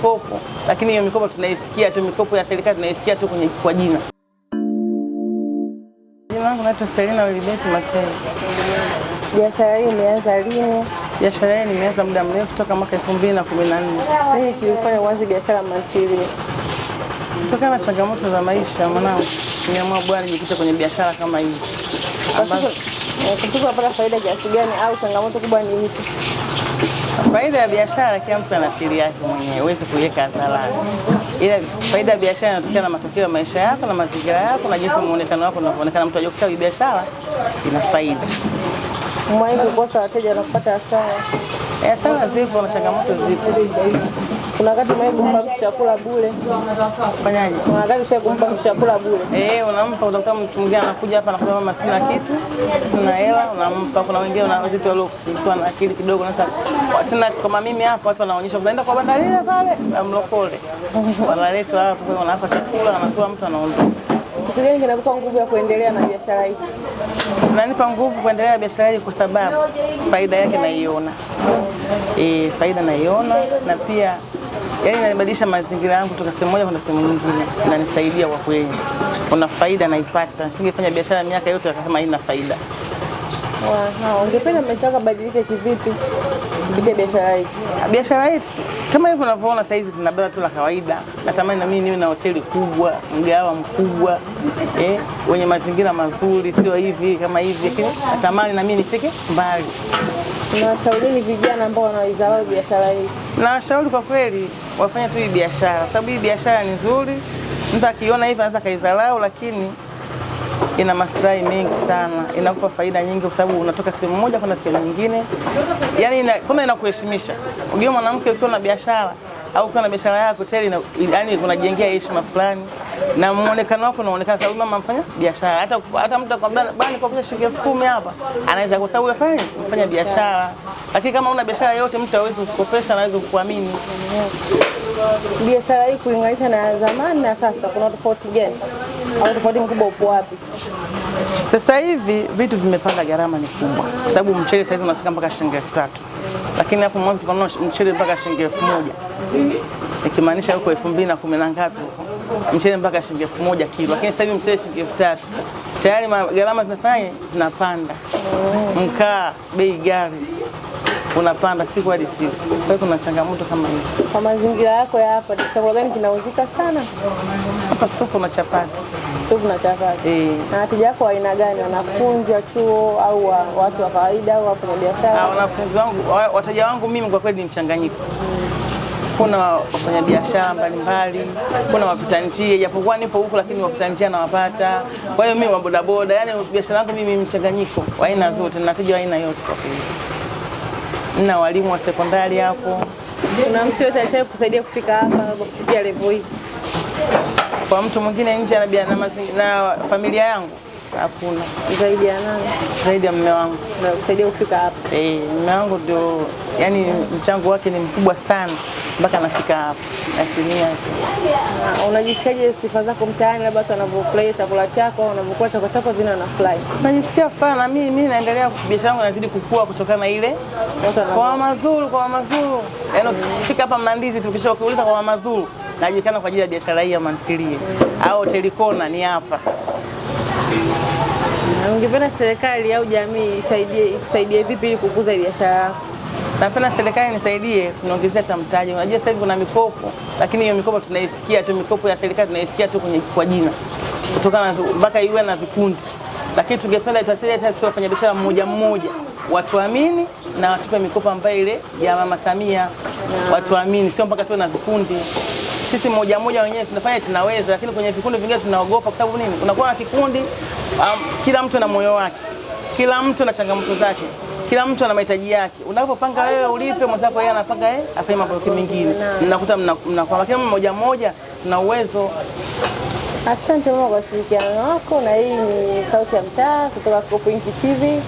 mikopo, lakini hiyo mikopo tunaisikia tu, mikopo ya serikali tunaisikia tu kwa jina. Jina langu naitwa Selina Wilibeti Matei. Biashara hii imeanza lini? Biashara hii nimeanza muda mrefu toka mwaka 2014. Nini kilifanya uanze biashara mantilie? Kutokana na changamoto za maisha mwanangu, nimeamua bwana nijikite kwenye biashara kama hii. Kutoka pata faida kiasi gani au changamoto kubwa ni ipi? Faida ya biashara kila mtu ana siri yake mwenyewe, huwezi kuiweka hadharani. Ila faida ya biashara inatokana na matokeo ya maisha yako na mazingira yako na jinsi muonekano wako unavyoonekana. Mtu ajue kusema biashara ina faida. Mwahi kukosa wateja na kupata hasara? Hasara zipo na changamoto zipo. Kuna wakati mwahi kumpa mtu chakula bure? Fanyaje? Kuna wakati kumpa mtu chakula bure? Unampa, utakuta mtu mwingine anakuja hapa anakuambia mama sina kitu, sina hela, unampa. Kuna wengine na watu waliokuwa na akili kidogo, sasa tena kama mimi hapa watu wanaonyesha unaenda kwa bandari ile pale amlokole. Wanaletwa hapo, wanapa chakula, anatoa mtu anaondoka. Kitu gani kinakupa nguvu ya kuendelea na biashara hii? Inanipa nguvu kuendelea na biashara hii kwa sababu faida yake naiona. Faida naiona na pia inanibadilisha mazingira yangu kutoka sehemu moja kwenda sehemu nyingine. Inanisaidia kwa kweli. Kuna faida naipata. Nisingefanya biashara miaka yote kama haina faida. Ungependa maisha yako badilike kivipi kupitia biashara hii? Biashara hii kama hivyo unavyoona sasa hizi tunabeba tu la kawaida. Natamani na mimi niwe na hoteli kubwa, mgahawa mkubwa, wenye mazingira mazuri, sio hivi kama hivi, lakini natamani na mimi nifike mbali. Unawashauri vijana ambao wanaidharau biashara hii? Nawashauri kwa kweli wafanye tu hii biashara, kwa sababu hii biashara ni nzuri. Mtu akiona hivi anaweza kaidharau, lakini ina maslahi mengi sana, inakupa faida nyingi kwa sababu unatoka sehemu moja kwenda sehemu nyingine. Yaani kama inakuheshimisha. Unajua mwanamke ukiwa na biashara au ukiwa na biashara yako hoteli, yani unajengea heshima fulani na muonekano wako unaonekana sababu mama mfanya biashara. Hata mtu akwambia bani kwa pesa shilingi 10,000 hapa, anaweza kwa sababu yafanya biashara. Lakini kama una biashara yote mtu hawezi kukopesha, anaweza kukuamini. Biashara hii kulinganisha na zamani na sasa kuna tofauti gani? Au tofauti mkubwa upo wapi? Sasa hivi vitu vimepanda, gharama ni kubwa. Kwa sababu mchele sasa unafika mpaka shilingi 3,000. Lakini hapo mwanzo tulikuwa tunanunua mchele mpaka shilingi 1,000. Ikimaanisha huko 2010 na ngapi huko. Mchele mpaka shilingi 1,000 kilo. Lakini sasa hivi mchele shilingi 3,000. Tayari gharama zinapanda. Mkaa, bei gari unapanda siku hadi siku. Kwa hiyo kuna changamoto kama hizo. Kwa mazingira yako ya hapa, chakula gani kinauzika sana? Hapa supu na chapati. Supu na chapati. Na wateja wako aina gani? Wanafunzi wa chuo au watu wa kawaida au wafanya biashara? Wanafunzi wangu, wateja wangu mimi kwa kweli ni mchanganyiko. Kuna wafanya biashara mbalimbali, kuna wapita njia, japokuwa nipo huko lakini wapita njia nawapata. Kwa hiyo mimi wa bodaboda, yani biashara yangu mimi mchanganyiko wa aina zote, na wateja wa aina yote kwa kweli. Na walimu wa sekondari hapo. Kuna mtu yote alishaye kusaidia kufika hapa na kufikia level hii? Kwa mtu mwingine nje na familia yangu hakuna. Zaidi ya nani? Zaidi ya mume wangu. Na kusaidia kufika hapa. Mume wangu ndio, yani mchango wake ni mkubwa sana mpaka nafika hapa. Asilimia. Unajisikiaje sifa zako mtaani, labda watu wanavyofurahia chakula chako, wanavyokula chakula chako vile wanafurahi? Najisikia furaha na mimi naendelea, biashara yangu inazidi kukua kutokana na ile kwa mazuri. Yaani ukifika hapa Mlandizi tukishakuuliza kwa mazuri, najulikana kwa ajili ya biashara hii ya mantilie. Au hoteli kona ni hapa. Ungependa serikali au jamii ikusaidie vipi ili kukuza biashara yako? Napenda serikali nisaidie kuniongezea hata mtaji. Unajua sasa hivi kuna mikopo, lakini hiyo mikopo tunaisikia tu, mikopo ya serikali tunaisikia tu kwa jina. Kutokana mpaka iwe na vikundi. Lakini tungependa itasaidie hata sisi wafanya biashara mmoja watuamini na watupe mikopo ambayo ile ya Mama Samia. Watuamini, sio mpaka tuwe na vikundi. Sisi mmoja wenyewe tunafanya tunaweza, lakini kwenye vikundi vingine tunaogopa kwa sababu nini? Unakuwa na kikundi, kila mtu na moyo wake. Kila mtu na changamoto zake. Kila mtu ana mahitaji yake. Unapopanga wewe ulipe, mwenzako yeye anapanga afanye mambo mengine. Mnakuta mnakuwa lakini mmoja na uwezo. Asante mama kwa ushirikiano wako, na hii ni Sauti ya Mtaa kutoka Coop Inki TV.